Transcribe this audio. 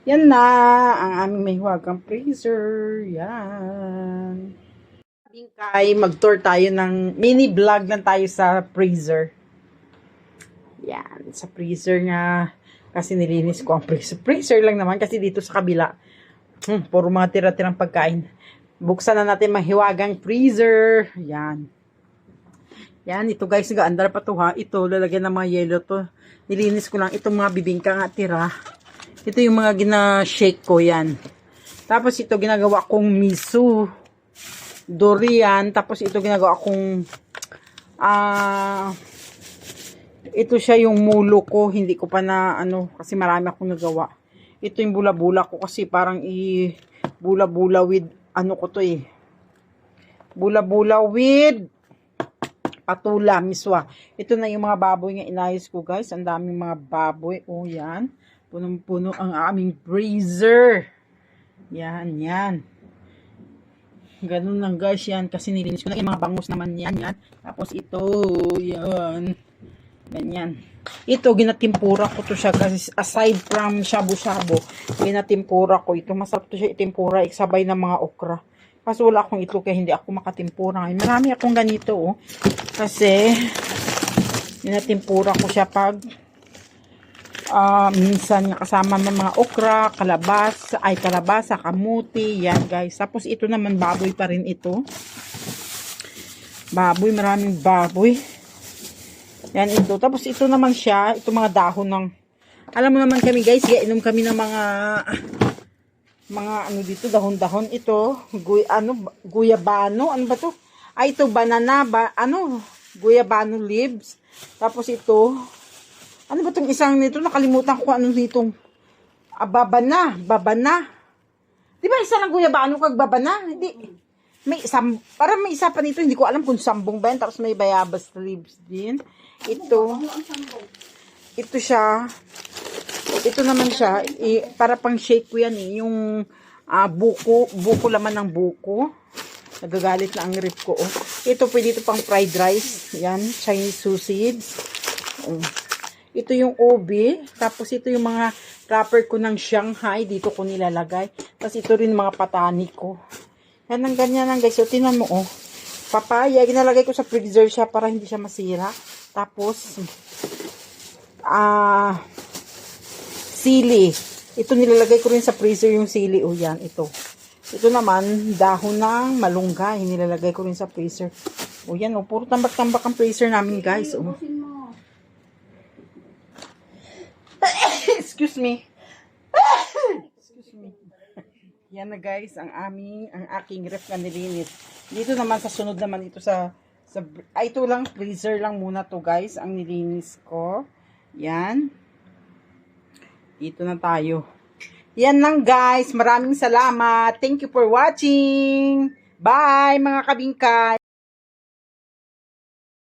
Yan na ang aming may huwagang freezer. Yan. Bingkay, mag-tour tayo ng mini vlog lang tayo sa freezer. Yan, sa freezer nga. Kasi nilinis ko ang freezer. Freezer lang naman kasi dito sa kabila. Puro mga tira-tirang pagkain. Buksan na natin mahiwagang freezer. Yan. Yan, ito guys, gaandar pa to ha. Ito, lalagyan ng mga yellow to. Nilinis ko lang itong mga bibingka nga tira. Ito yung mga gina-shake ko yan. Tapos ito ginagawa kong miso. Durian. Tapos ito ginagawa kong ito siya yung mulo ko. Hindi ko pa na kasi marami akong nagawa. Ito yung bula-bula ko kasi parang bula-bula with ko to eh. Bula-bula with patula, miswa. Ito na yung mga baboy nga inayos ko guys. Ang daming mga baboy. Oh, yan. Punong-puno ang aming freezer. Yan, yan. Ganun lang guys yan. Kasi nilinis ko na yung mga bangus naman yan, yan. Tapos ito, yan. Ganyan. Ito, ginatimpura ko to siya kasi aside from shabu-shabu, ginatimpura ko. Ito, masarap to siya itimpura. Iksabay ng mga okra. Kaso wala akong itlog kaya hindi ako makatimpura. Marami akong ganito oh. Kasi ginatimpura ko siya pag minsan kasama ng mga okra, kalabasa, kamuti, yan guys. Tapos ito naman baboy pa rin ito. Baboy, maraming baboy. Yan ito. Tapos ito naman siya, ito mga dahon ng, alam mo naman kami guys, inom kami ng mga dito, dahon-dahon. Ito, guyabano, ano ba to? Ay, ito, banana, guyabano leaves. Tapos ito, ano ba itong isang nito? Nakalimutan ko ano nitong, babana. Di ba isa lang guyabano kag babana? Hindi. Parang may isa pa nito, hindi ko alam kung sambong ba yan. Tapos may bayabas leaves din. Ito siya. Ito naman siya, para pang shake ko yan eh. Yung buko laman ng buko. Nagagalit na ang rip ko. Oh. Ito, pwede ito pang fried rice. Yan, Chinese sausage. Ito yung ubi. Tapos ito yung mga wrapper ko ng Shanghai. Dito ko nilalagay. Tapos ito rin mga patani ko. Yan ang ganyan lang guys. So, tinan mo oh. Papaya, ginalagay ko sa freezer siya para hindi siya masira. Tapos, sili. Ito nilalagay ko rin sa freezer yung sili. O yan, ito. Ito naman, dahon ng malunggay. Nilalagay ko rin sa freezer. O yan, o. Puro tambak-tambak ang freezer namin, guys. O. Excuse me. Excuse me. Yan na, guys, ang aking ref na nilinis. Dito naman, sa sunod naman, ito ito lang, freezer lang muna to, guys, ang nilinis ko. Yan. Dito na tayo. Yan lang guys. Maraming salamat. Thank you for watching. Bye mga kabingkay.